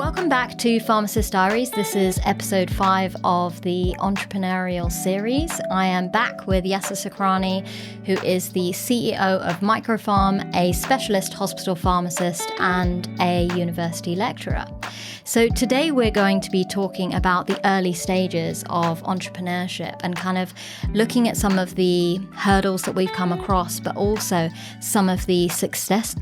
Welcome back to Pharmacist Diaries. This is episode 5 of the entrepreneurial series. I am back with Yasir Sacranie, who is the CEO of MicroPharm, a specialist hospital pharmacist and a university lecturer. So today we're going to be talking about the early stages of entrepreneurship and kind of looking at some of the hurdles that we've come across, but also some of the success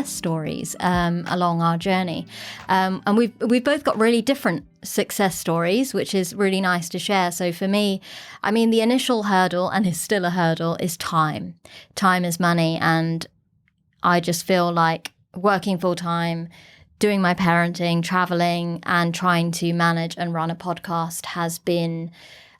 stories along our journey. And we've both got really different success stories, which is really nice to share. So for me, I mean, the initial hurdle, and it's still a hurdle, is time. Time is money. And I just feel like working full time, doing my parenting, traveling, and trying to manage and run a podcast has been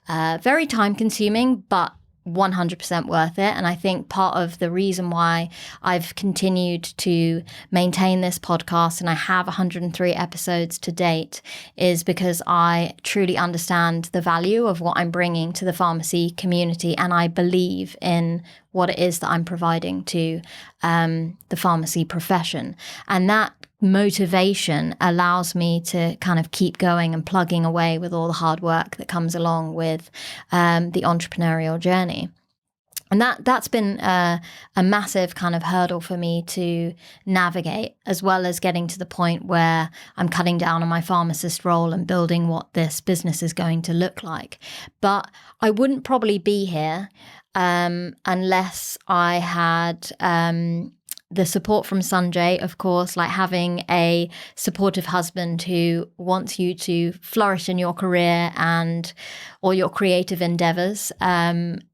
very time consuming, but 100% worth it. And I think part of the reason why I've continued to maintain this podcast, and I have 103 episodes to date, is because I truly understand the value of what I'm bringing to the pharmacy community. And I believe in what it is that I'm providing to the pharmacy profession. And that motivation allows me to kind of keep going and plugging away with all the hard work that comes along with the entrepreneurial journey. And that's been a massive kind of hurdle for me to navigate, as well as getting to the point where I'm cutting down on my pharmacist role and building what this business is going to look like. But I wouldn't probably be here unless I had the support from Sunjay, of course, like having a supportive husband who wants you to flourish in your career and or your creative endeavors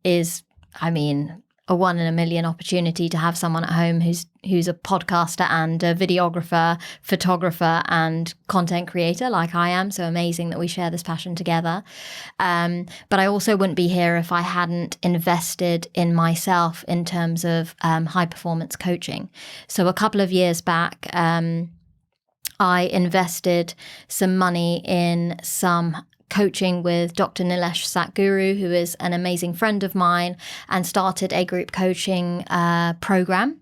is, I mean, a 1 in a million opportunity to have someone at home who's a podcaster and a videographer, photographer, and content creator like I am. So amazing that we share this passion together. But I also wouldn't be here if I hadn't invested in myself in terms of high performance coaching. So a couple of years back, I invested some money in some coaching with Dr. Yasir Sacranie, who is an amazing friend of mine, and started a group coaching program.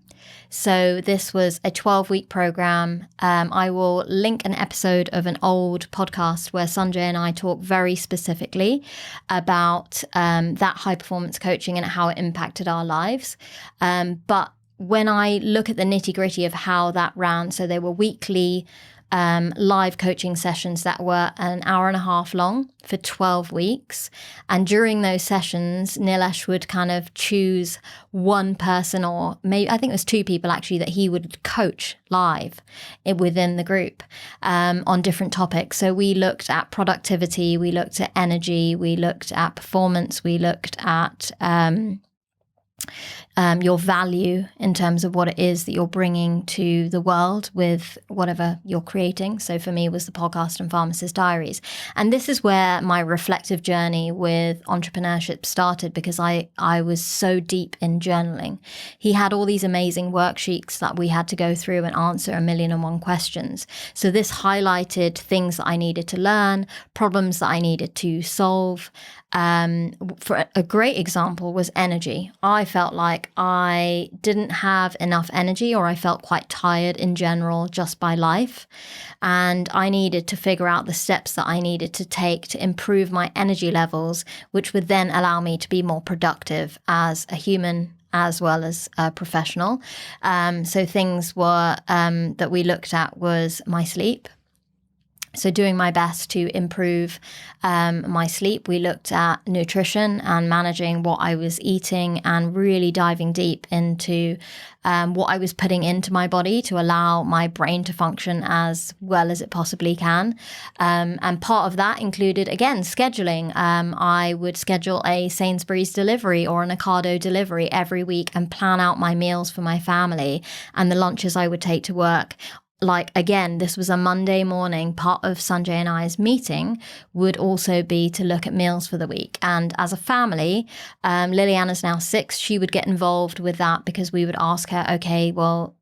So this was a 12-week program. I will link an episode of an old podcast where Sunjay and I talk very specifically about that high-performance coaching and how it impacted our lives. But when I look at the nitty-gritty of how that ran, so they were weekly live coaching sessions that were an hour and a half long for 12 weeks. And during those sessions, Nilesh would kind of choose one person, or maybe I think it was 2 people actually, that he would coach live within the group on different topics. So we looked at productivity, we looked at energy, we looked at performance, we looked at your value in terms of what it is that you're bringing to the world with whatever you're creating. So for me, it was the podcast and Pharmacist Diaries. And this is where my reflective journey with entrepreneurship started, because I was so deep in journaling. He had all these amazing worksheets that we had to go through and answer 1,000,001 questions. So this highlighted things that I needed to learn, problems that I needed to solve. For a great example was energy. I felt like I didn't have enough energy, or I felt quite tired in general just by life. And I needed to figure out the steps that I needed to take to improve my energy levels, which would then allow me to be more productive as a human as well as a professional. So things were that we looked at was my sleep. So doing my best to improve my sleep. We looked at nutrition and managing what I was eating and really diving deep into what I was putting into my body to allow my brain to function as well as it possibly can. And part of that included, again, scheduling. I would schedule a Sainsbury's delivery or an Ocado delivery every week and plan out my meals for my family and the lunches I would take to work. Like, again, this was a Monday morning. Part of Sunjay and I's meeting would also be to look at meals for the week. And as a family, Lilyanna's now 6. She would get involved with that because we would ask her, okay, well,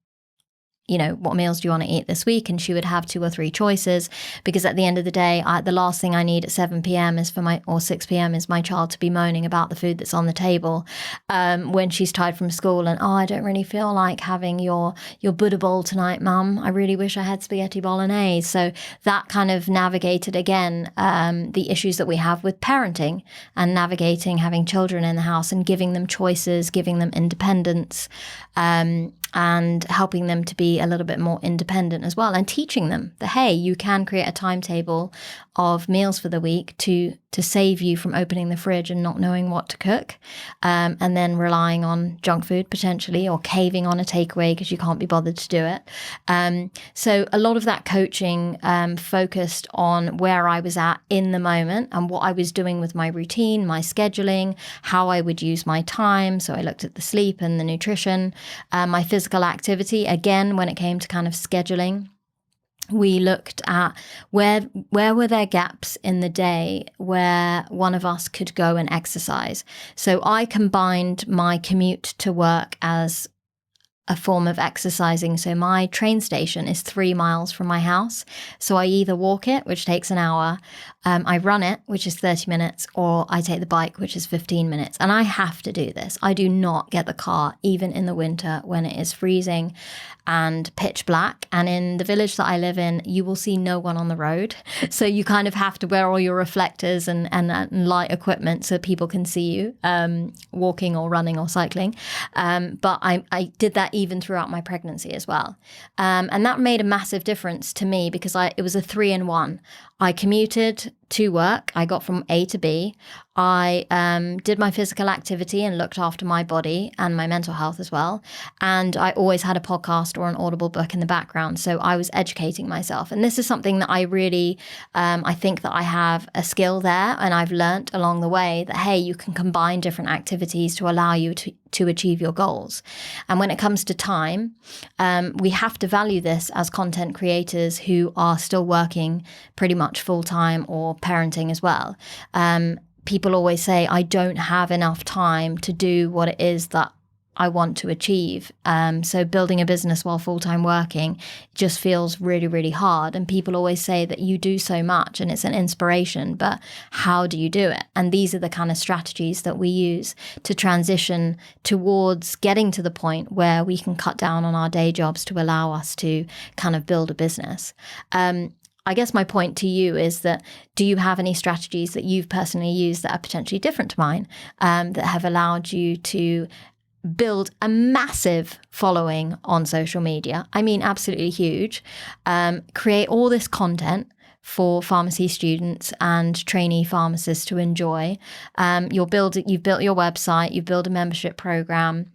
what meals do you want to eat this week? And she would have 2 or 3 choices, because at the end of the day, the last thing I need at 7 p.m. or 6 p.m. is my child to be moaning about the food that's on the table when she's tired from school and, I don't really feel like having your Buddha bowl tonight, Mum. I really wish I had spaghetti bolognese. So that kind of navigated, again, the issues that we have with parenting and navigating having children in the house and giving them choices, giving them independence, and helping them to be a little bit more independent as well, and teaching them that, hey, you can create a timetable of meals for the week to save you from opening the fridge and not knowing what to cook, and then relying on junk food potentially, or caving on a takeaway because you can't be bothered to do it. So a lot of that coaching focused on where I was at in the moment and what I was doing with my routine, my scheduling, how I would use my time. So I looked at the sleep and the nutrition, my physical activity. Again, when it came to kind of scheduling, we looked at where were there gaps in the day where one of us could go and exercise. So I combined my commute to work as a form of exercising. So my train station is 3 miles from my house. So I either walk it, which takes an hour, I run it, which is 30 minutes, or I take the bike, which is 15 minutes. And I have to do this. I do not get the car, even in the winter when it is freezing and pitch black. And in the village that I live in, you will see no one on the road. So you kind of have to wear all your reflectors and light equipment so people can see you walking or running or cycling. But I did that even throughout my pregnancy as well. And that made a massive difference to me, because it was a 3-in-1. I commuted to work. I got from A to B. I did my physical activity and looked after my body and my mental health as well. And I always had a podcast or an Audible book in the background. So I was educating myself. And this is something that I really, I think that I have a skill there. And I've learnt along the way that, hey, you can combine different activities to allow you to achieve your goals. And when it comes to time, we have to value this as content creators who are still working pretty much full-time, or parenting as well. People always say, I don't have enough time to do what it is that I want to achieve. So building a business while full-time working just feels really, really hard. And people always say that you do so much and it's an inspiration, but how do you do it? And these are the kind of strategies that we use to transition towards getting to the point where we can cut down on our day jobs to allow us to kind of build a business. I guess my point to you is that, do you have any strategies that you've personally used that are potentially different to mine, that have allowed you to build a massive following on social media? I mean, absolutely huge. Create all this content for pharmacy students and trainee pharmacists to enjoy. You've built your website, you've built a membership program.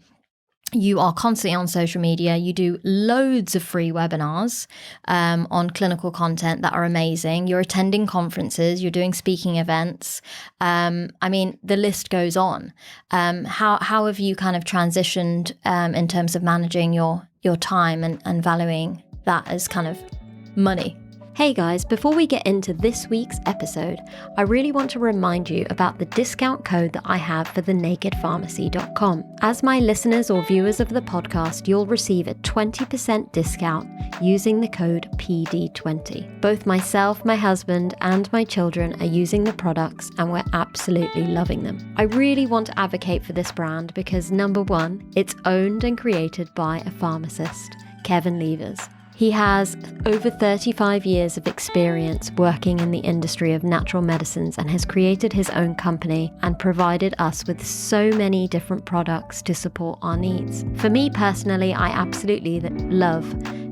You are constantly on social media. You do loads of free webinars on clinical content that are amazing. You're attending conferences. You're doing speaking events. I mean, the list goes on. How have you kind of transitioned in terms of managing your time and valuing that as kind of money? Hey guys, before we get into this week's episode, I really want to remind you about the discount code that I have for thenakedpharmacy.com. As my listeners or viewers of the podcast, you'll receive a 20% discount using the code PD20. Both myself, my husband, and my children are using the products and we're absolutely loving them. I really want to advocate for this brand because, number one, it's owned and created by a pharmacist, Kevin Levers. He has over 35 years of experience working in the industry of natural medicines and has created his own company and provided us with so many different products to support our needs. For me personally, I absolutely love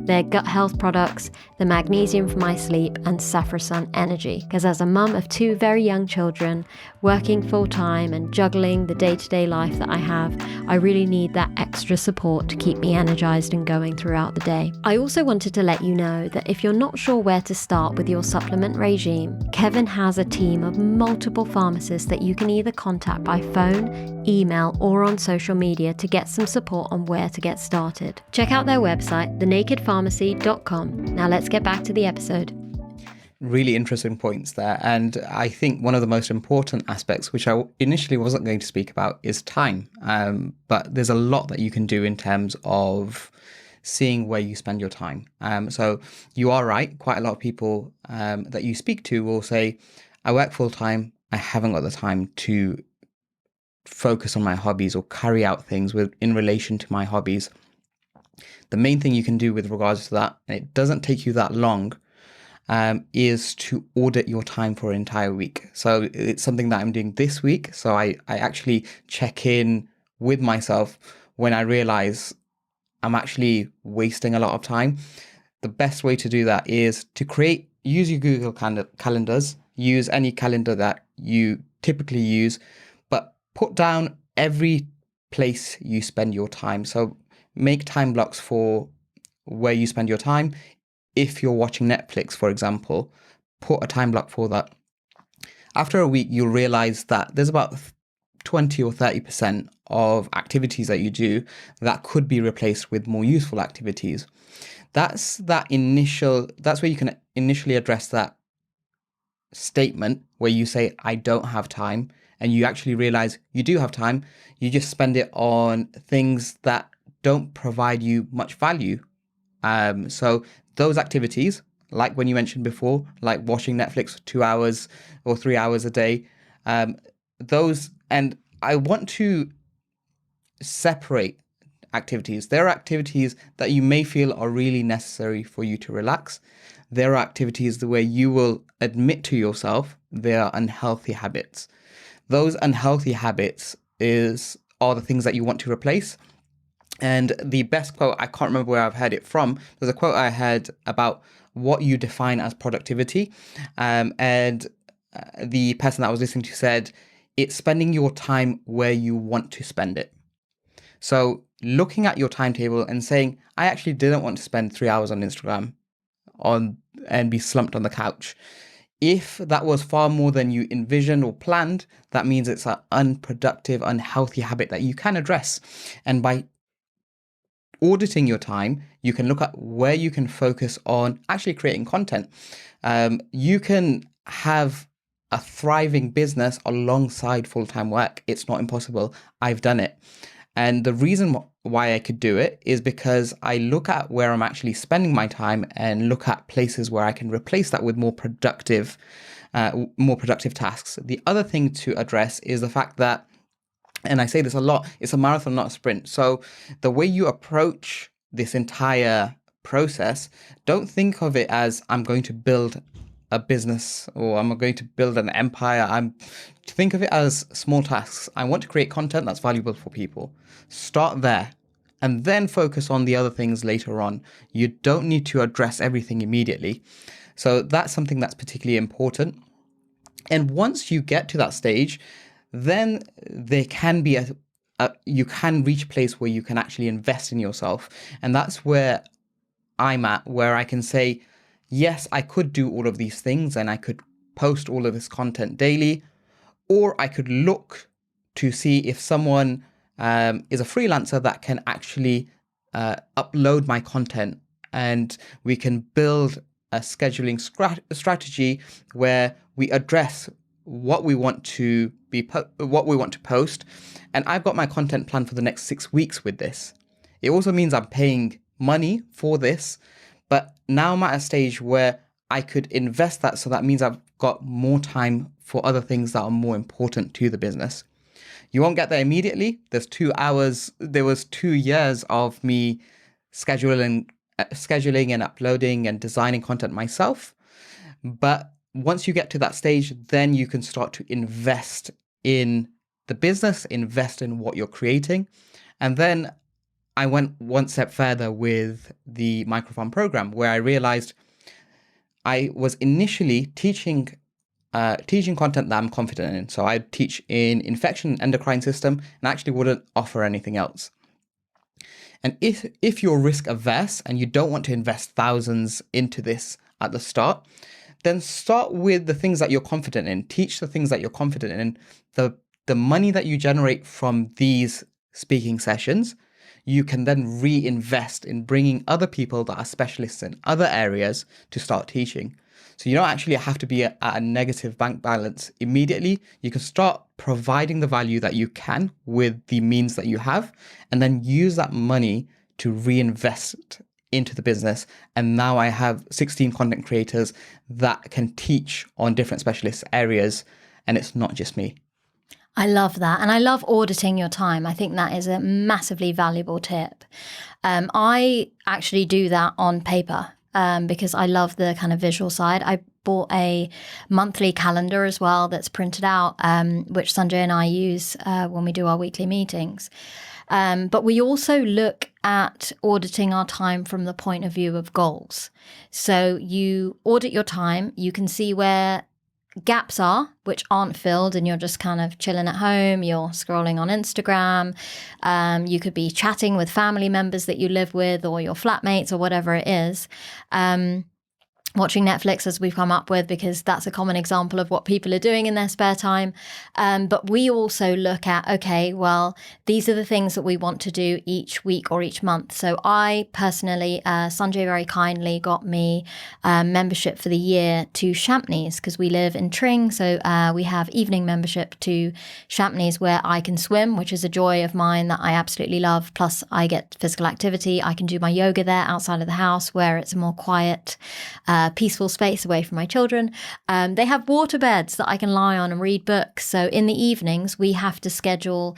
their gut health products, the magnesium for my sleep, and Saffrosun Energy. Because as a mum of 2 very young children, working full-time and juggling the day-to-day life that I have, I really need that extra support to keep me energized and going throughout the day. I also wanted to let you know that if you're not sure where to start with your supplement regime, Kevin has a team of multiple pharmacists that you can either contact by phone, email, or on social media to get some support on where to get started. Check out their website, thenakedpharmacy.com. Now let's get back to the episode. Really interesting points there. And I think one of the most important aspects, which I initially wasn't going to speak about, is time. But there's a lot that you can do in terms of seeing where you spend your time. So you are right. Quite a lot of people that you speak to will say, I work full time. I haven't got the time to focus on my hobbies or carry out things in relation to my hobbies. The main thing you can do with regards to that, and it doesn't take you that long, is to audit your time for an entire week. So it's something that I'm doing this week. So I actually check in with myself when I realize I'm actually wasting a lot of time. The best way to do that is to use your Google calendars, use any calendar that you typically use, but put down every place you spend your time. So make time blocks for where you spend your time. If you're watching Netflix, for example, put a time block for that. After a week, you'll realize that there's about 20 or 30% of activities that you do that could be replaced with more useful activities. That's where you can initially address that statement where you say, I don't have time, and you actually realize you do have time. You just spend it on things that don't provide you much value. So those activities, like when you mentioned before, like watching Netflix for 2 hours or 3 hours a day, and I want to separate activities. There are activities that you may feel are really necessary for you to relax. There are activities where you will admit to yourself they are unhealthy habits. Those unhealthy habits are the things that you want to replace. And the best quote, I can't remember where I've heard it from. There's a quote I heard about what you define as productivity. And the person that I was listening to said, it's spending your time where you want to spend it. So looking at your timetable and saying, I actually didn't want to spend 3 hours on Instagram and be slumped on the couch. If that was far more than you envisioned or planned, that means it's an unproductive, unhealthy habit that you can address. And by auditing your time, you can look at where you can focus on actually creating content. You can have a thriving business alongside full-time work. It's not impossible. I've done it. And the reason why I could do it is because I look at where I'm actually spending my time and look at places where I can replace that with more productive tasks. The other thing to address is the fact that, and I say this a lot, it's a marathon, not a sprint. So the way you approach this entire process, don't think of it as I'm going to build a business or I'm going to build an empire. Think of it as small tasks. I want to create content that's valuable for people. Start there and then focus on the other things later on. You don't need to address everything immediately. So that's something that's particularly important. And once you get to that stage, then there can be you can reach a place where you can actually invest in yourself. And that's where I'm at, where I can say, yes, I could do all of these things and I could post all of this content daily, or I could look to see if someone is a freelancer that can actually upload my content, and we can build a scheduling strategy where we address what we want to post. And I've got my content planned for the next 6 weeks with this. It also means I'm paying money for this, but now I'm at a stage where I could invest that. So that means I've got more time for other things that are more important to the business. You won't get there immediately. There was 2 years of me scheduling and uploading and designing content myself. But once you get to that stage, then you can start to invest in the business, invest in what you're creating. And then I went one step further with the MicroPharm program, where I realized I was initially teaching content that I'm confident in. So I teach in infection and endocrine system and actually wouldn't offer anything else. And if you're risk averse and you don't want to invest thousands into this at the start, then start with the things that you're confident in. Teach the things that you're confident in. The money that you generate from these speaking sessions, you can then reinvest in bringing other people that are specialists in other areas to start teaching. So you don't actually have to be at a negative bank balance immediately. You can start providing the value that you can with the means that you have, and then use that money to reinvest into the business. And now I have 16 content creators that can teach on different specialist areas. And it's not just me. I love that. And I love auditing your time. I think that is a massively valuable tip. I actually do that on paper because I love the kind of visual side. I bought a monthly calendar as well that's printed out, which Sunjay and I use when we do our weekly meetings. But we also look at auditing our time from the point of view of goals. So you audit your time, you can see where gaps are, which aren't filled, and you're just kind of chilling at home, you're scrolling on Instagram, you could be chatting with family members that you live with or your flatmates or whatever it is. Watching Netflix, as we've come up with, because that's a common example of what people are doing in their spare time. But we also look at, okay, well, these are the things that we want to do each week or each month. So I personally, Sunjay very kindly got me membership for the year to Champneys because we live in Tring. So we have evening membership to Champneys where I can swim, which is a joy of mine that I absolutely love. Plus I get physical activity. I can do my yoga there outside of the house where it's a more quiet, peaceful space away from my children. They have water beds that I can lie on and read books. So in the evenings, we have to schedule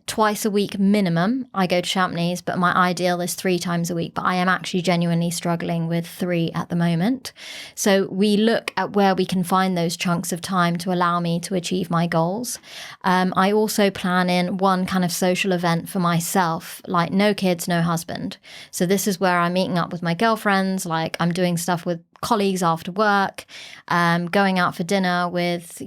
twice a week minimum. I go to Champneys, but my ideal is 3 times a week. But I am actually genuinely struggling with 3 at the moment. So we look at where we can find those chunks of time to allow me to achieve my goals. I also plan in one kind of social event for myself, like no kids, no husband. So this is where I'm meeting up with my girlfriends, like I'm doing stuff with colleagues after work, going out for dinner with,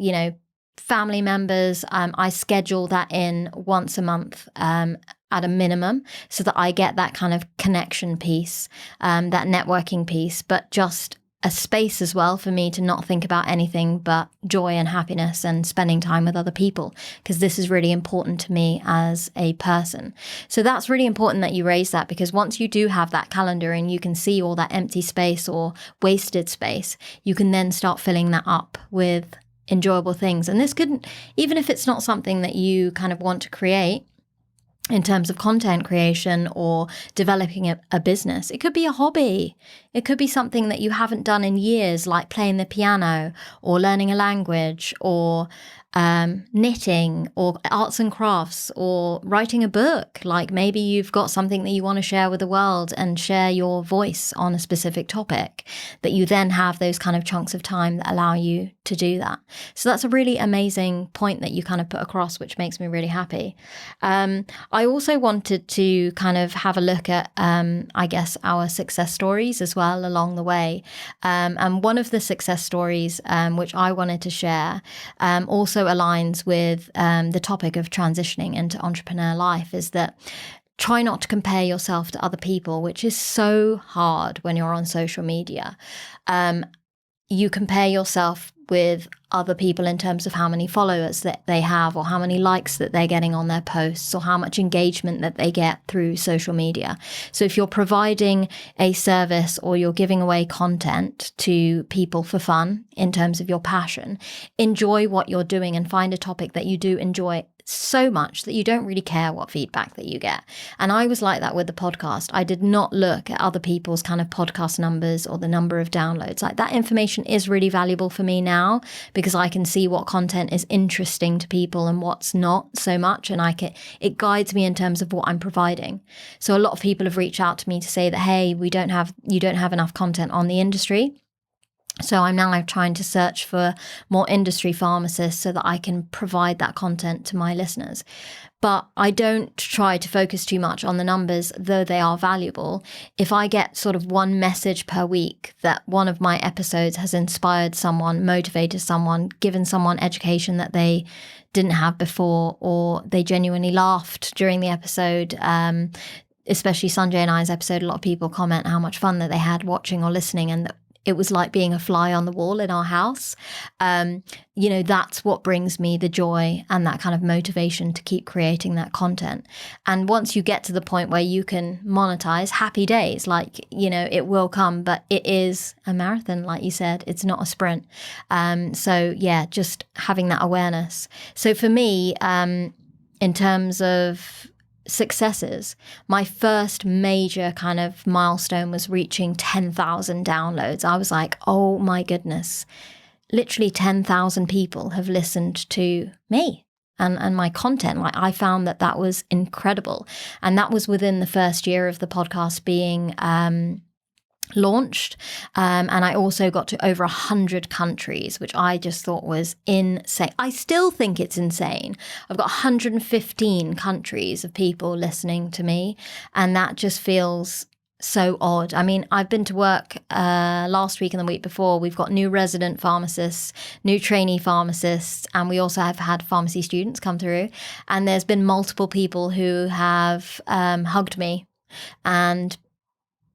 family members. I schedule that in once a month at a minimum so that I get that kind of connection piece, that networking piece, but just a space as well for me to not think about anything but joy and happiness and spending time with other people, because this is really important to me as a person. So that's really important that you raise that, because once you do have that calendar and you can see all that empty space or wasted space, you can then start filling that up with enjoyable things. And this could, even if it's not something that you kind of want to create, in terms of content creation or developing a business, it could be a hobby. It could be something that you haven't done in years, like playing the piano or learning a language or knitting or arts and crafts or writing a book. Like maybe you've got something that you want to share with the world and share your voice on a specific topic, that you then have those kind of chunks of time that allow you to do that. So that's a really amazing point that you kind of put across, which makes me really happy. I also wanted to kind of have a look at, I guess, our success stories as well along the way. And one of the success stories, which I wanted to share, also aligns with the topic of transitioning into entrepreneur life, is that try not to compare yourself to other people, which is so hard when you're on social media. You compare yourself with other people in terms of how many followers that they have or how many likes that they're getting on their posts or how much engagement that they get through social media. So if you're providing a service or you're giving away content to people for fun in terms of your passion, enjoy what you're doing and find a topic that you do enjoy so much that you don't really care what feedback that you get. And I was like that with the podcast. I did not look at other people's kind of podcast numbers or the number of downloads. Like that information is really valuable for me now because I can see what content is interesting to people and what's not so much. And it guides me in terms of what I'm providing. So a lot of people have reached out to me to say that, hey, you don't have enough content on the industry. So I'm now trying to search for more industry pharmacists so that I can provide that content to my listeners. But I don't try to focus too much on the numbers, though they are valuable. If I get sort of one message per week that one of my episodes has inspired someone, motivated someone, given someone education that they didn't have before, or they genuinely laughed during the episode, especially Sunjay and I's episode, a lot of people comment how much fun that they had watching or listening, and that it was like being a fly on the wall in our house. That's what brings me the joy and that kind of motivation to keep creating that content. And once you get to the point where you can monetize, happy days, it will come, but it is a marathon, like you said, it's not a sprint. Just having that awareness. So for me, in terms of successes. My first major kind of milestone was reaching 10,000 downloads. I was like, oh my goodness, literally 10,000 people have listened to me and my content. Like, I found that was incredible. And that was within the first year of the podcast being launched. And I also got to over 100 countries, which I just thought was insane. I still think it's insane. I've got 115 countries of people listening to me, and that just feels so odd. I mean, I've been to work last week and the week before. We've got new resident pharmacists, new trainee pharmacists, and we also have had pharmacy students come through. And there's been multiple people who have hugged me and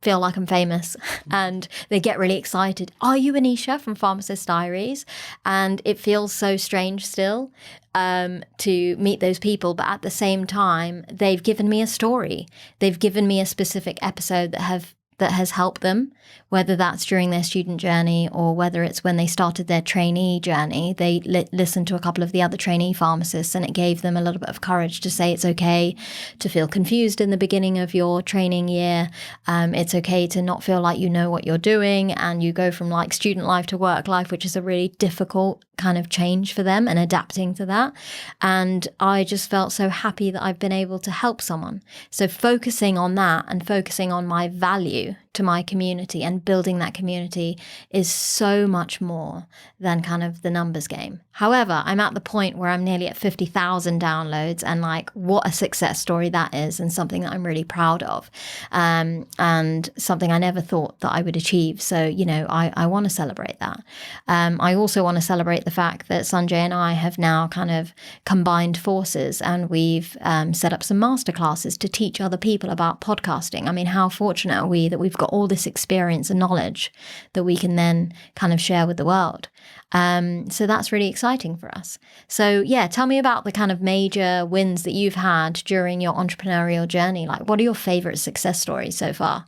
feel like I'm famous, and they get really excited. Are you Anisha from Pharmacist Diaries? And it feels so strange still to meet those people, but at the same time, they've given me a story. They've given me a specific episode that has helped them, whether that's during their student journey or whether it's when they started their trainee journey. They listened to a couple of the other trainee pharmacists, and it gave them a little bit of courage to say it's okay to feel confused in the beginning of your training year. It's okay to not feel like you know what you're doing, and you go from like student life to work life, which is a really difficult kind of change for them, and adapting to that. And I just felt so happy that I've been able to help someone. So focusing on that and focusing on my value to my community and building that community is so much more than kind of the numbers game. However, I'm at the point where I'm nearly at 50,000 downloads, and like, what a success story that is, and something that I'm really proud of, and something I never thought that I would achieve. So, you know, I want to celebrate that. I also want to celebrate the fact that Sunjay and I have now kind of combined forces, and we've set up some masterclasses to teach other people about podcasting. I mean, how fortunate are we that we've got all this experience and knowledge that we can then kind of share with the world. So that's really exciting for us. So yeah, tell me about the kind of major wins that you've had during your entrepreneurial journey. Like, what are your favorite success stories so far?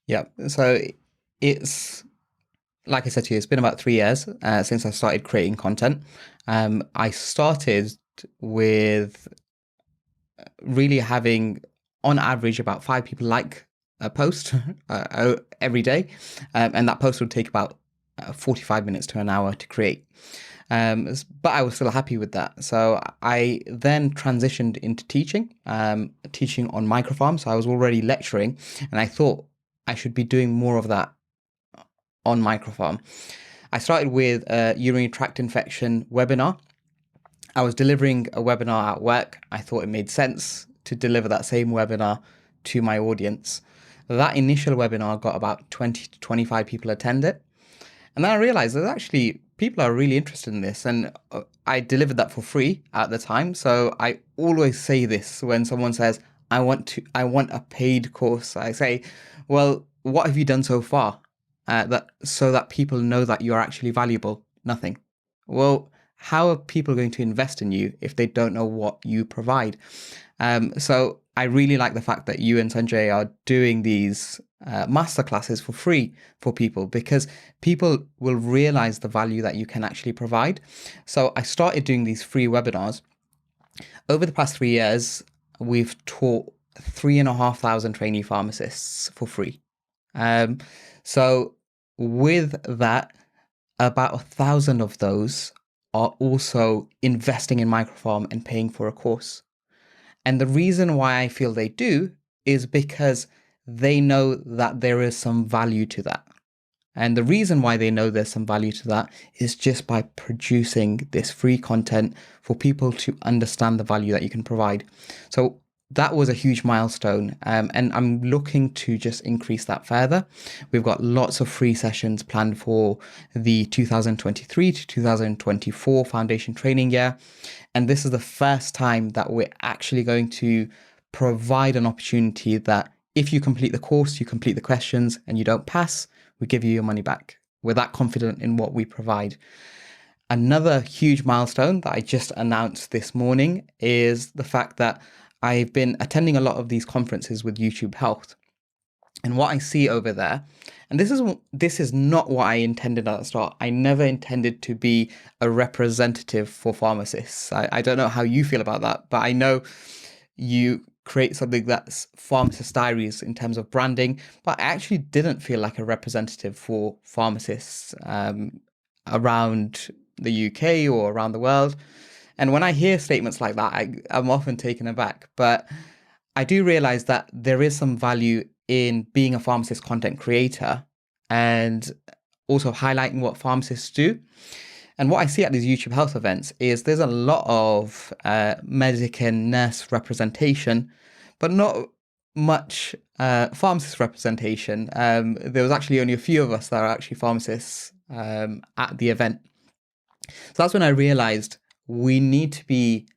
Yeah, so it's, like I said to you, it's been about 3 years since I started creating content. I started with really having, on average, about 5 people like a post every day, and that post would take about 45 minutes to an hour to create. But I was still happy with that. So I then transitioned into teaching on MicroPharm. So I was already lecturing, and I thought I should be doing more of that on MicroPharm. I started with a urinary tract infection webinar. I was delivering a webinar at work. I thought it made sense to deliver that same webinar to my audience. That initial webinar got about 20 to 25 people attend it. And then I realized that actually people are really interested in this. And I delivered that for free at the time. So I always say this when someone says, I want a paid course. I say, well, what have you done so far so that people know that you're actually valuable? Nothing. Well, how are people going to invest in you if they don't know what you provide? So I really like the fact that you and Sunjay are doing these masterclasses for free for people, because people will realize the value that you can actually provide. So I started doing these free webinars. Over the past 3 years, we've taught 3,500 trainee pharmacists for free. So with that, about 1,000 of those are also investing in MicroPharm and paying for a course. And the reason why I feel they do is because they know that there is some value to that. And the reason why they know there's some value to that is just by producing this free content for people to understand the value that you can provide. So that was a huge milestone, and I'm looking to just increase that further. We've got lots of free sessions planned for the 2023 to 2024 foundation training year. And this is the first time that we're actually going to provide an opportunity that if you complete the course, you complete the questions, and you don't pass, we give you your money back. We're that confident in what we provide. Another huge milestone that I just announced this morning is the fact that I've been attending a lot of these conferences with YouTube Health. And what I see over there, and this is not what I intended at the start. I never intended to be a representative for pharmacists. I don't know how you feel about that, but I know you create something that's Pharmacist Diaries in terms of branding, but I actually didn't feel like a representative for pharmacists around the UK or around the world. And when I hear statements like that, I'm often taken aback. But I do realize that there is some value in being a pharmacist content creator and also highlighting what pharmacists do. And what I see at these YouTube health events is there's a lot of medic and nurse representation, but not much pharmacist representation. There was actually only a few of us that are actually pharmacists at the event. So that's when I realized we need to be,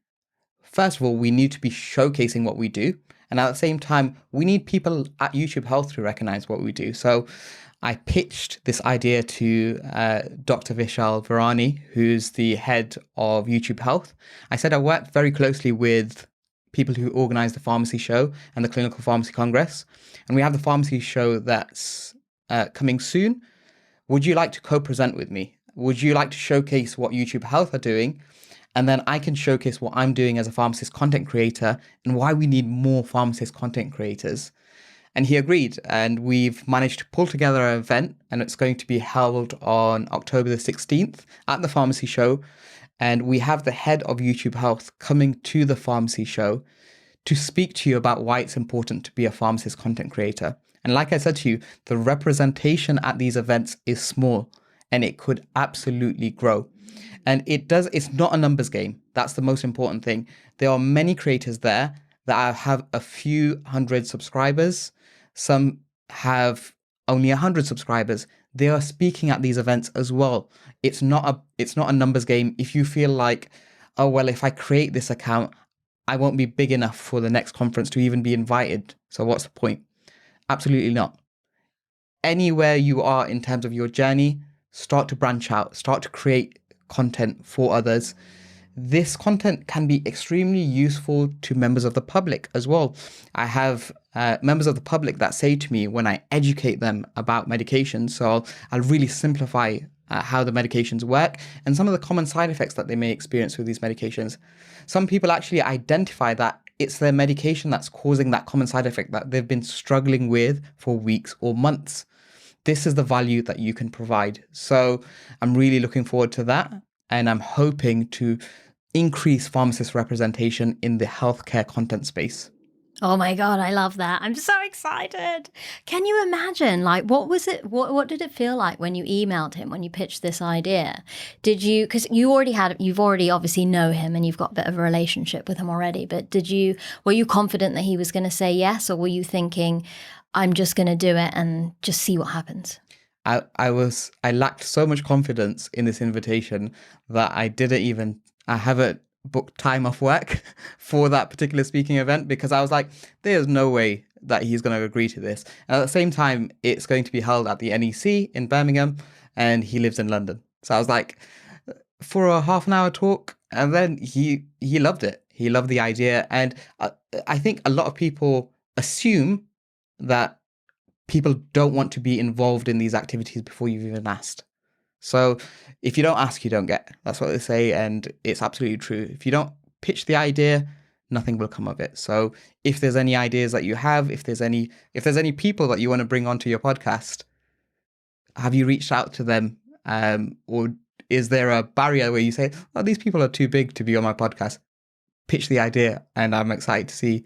first of all, we need to be showcasing what we do. And at the same time, we need people at YouTube Health to recognize what we do. So I pitched this idea to Dr. Vishal Virani, who's the head of YouTube Health. I said I worked very closely with people who organize the pharmacy show and the Clinical Pharmacy Congress. And we have the pharmacy show that's coming soon. Would you like to co-present with me? Would you like to showcase what YouTube Health are doing? And then I can showcase what I'm doing as a pharmacist content creator and why we need more pharmacist content creators. And he agreed, and we've managed to pull together an event, and it's going to be held on October the 16th at the pharmacy show. And we have the head of YouTube Health coming to the pharmacy show to speak to you about why it's important to be a pharmacist content creator. And like I said to you, the representation at these events is small, and it could absolutely grow. And it's not a numbers game. That's the most important thing. There are many creators there that have a few hundred subscribers. Some have only 100 subscribers. They are speaking at these events as well. It's not a numbers game. If you feel like, oh, well, if I create this account, I won't be big enough for the next conference to even be invited. So what's the point? Absolutely not. Anywhere you are in terms of your journey, start to branch out, start to create content for others. This content can be extremely useful to members of the public as well. I have members of the public that say to me when I educate them about medications, so I'll really simplify how the medications work and some of the common side effects that they may experience with these medications. Some people actually identify that it's their medication that's causing that common side effect that they've been struggling with for weeks or months. This is the value that you can provide. So I'm really looking forward to that. And I'm hoping to increase pharmacist representation in the healthcare content space. Oh my God, I love that. I'm so excited. Can you imagine, like, what was it? What did it feel like when you emailed him, when you pitched this idea? Did you, because you've already obviously know him and you've got a bit of a relationship with him already, but were you confident that he was going to say yes? Or were you thinking, I'm just going to do it and just see what happens? I lacked so much confidence in this invitation that I haven't booked time off work for that particular speaking event because I was like, there's no way that he's going to agree to this. And at the same time, it's going to be held at the NEC in Birmingham and he lives in London. So I was like, for a half an hour talk, and then he loved it. He loved the idea. And I think a lot of people assume that people don't want to be involved in these activities before you've even asked. So if you don't ask, you don't get. That's what they say. And it's absolutely true. If you don't pitch the idea, nothing will come of it. So if there's any ideas that you have, if there's any people that you want to bring onto your podcast, have you reached out to them? Or is there a barrier where you say, oh, these people are too big to be on my podcast? Pitch the idea, and I'm excited to see.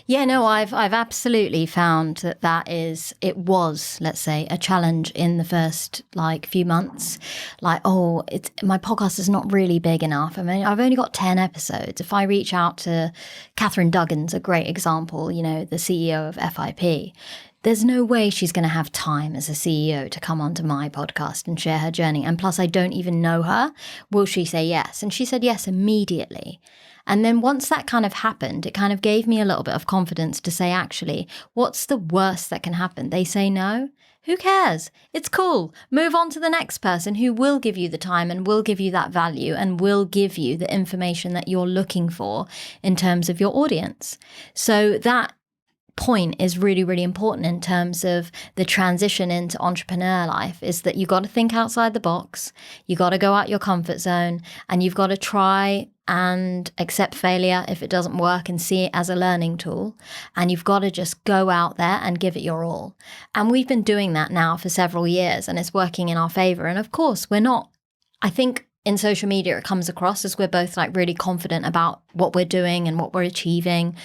Yeah, no, I've absolutely found it was, let's say, a challenge in the first few months. My podcast is not really big enough. I mean, I've only got 10 episodes. If I reach out to Catherine Duggan's a great example, the CEO of FIP. There's no way she's going to have time as a CEO to come onto my podcast and share her journey. And plus, I don't even know her. Will she say yes? And she said yes immediately. And then once that kind of happened, it kind of gave me a little bit of confidence to say, actually, what's the worst that can happen? They say no. Who cares? It's cool. Move on to the next person who will give you the time and will give you that value and will give you the information that you're looking for in terms of your audience. So that point is really, really important in terms of the transition into entrepreneur life, is that you got to think outside the box, you got to go out your comfort zone, and you've got to try and accept failure if it doesn't work and see it as a learning tool. And you've got to just go out there and give it your all. And we've been doing that now for several years, and it's working in our favor. And of course, I think in social media, it comes across as we're both like really confident about what we're doing and what we're achieving,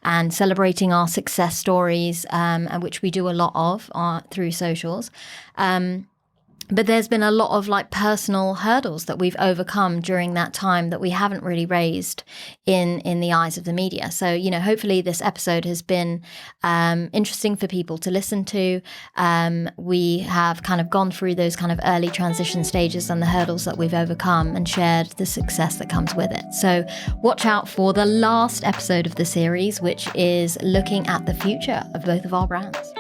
and celebrating our success stories, and which we do a lot of through socials. But there's been a lot of like personal hurdles that we've overcome during that time that we haven't really raised in the eyes of the media. So, you know, hopefully this episode has been interesting for people to listen to. We have kind of gone through those kind of early transition stages and the hurdles that we've overcome, and shared the success that comes with it. So watch out for the last episode of the series, which is looking at the future of both of our brands.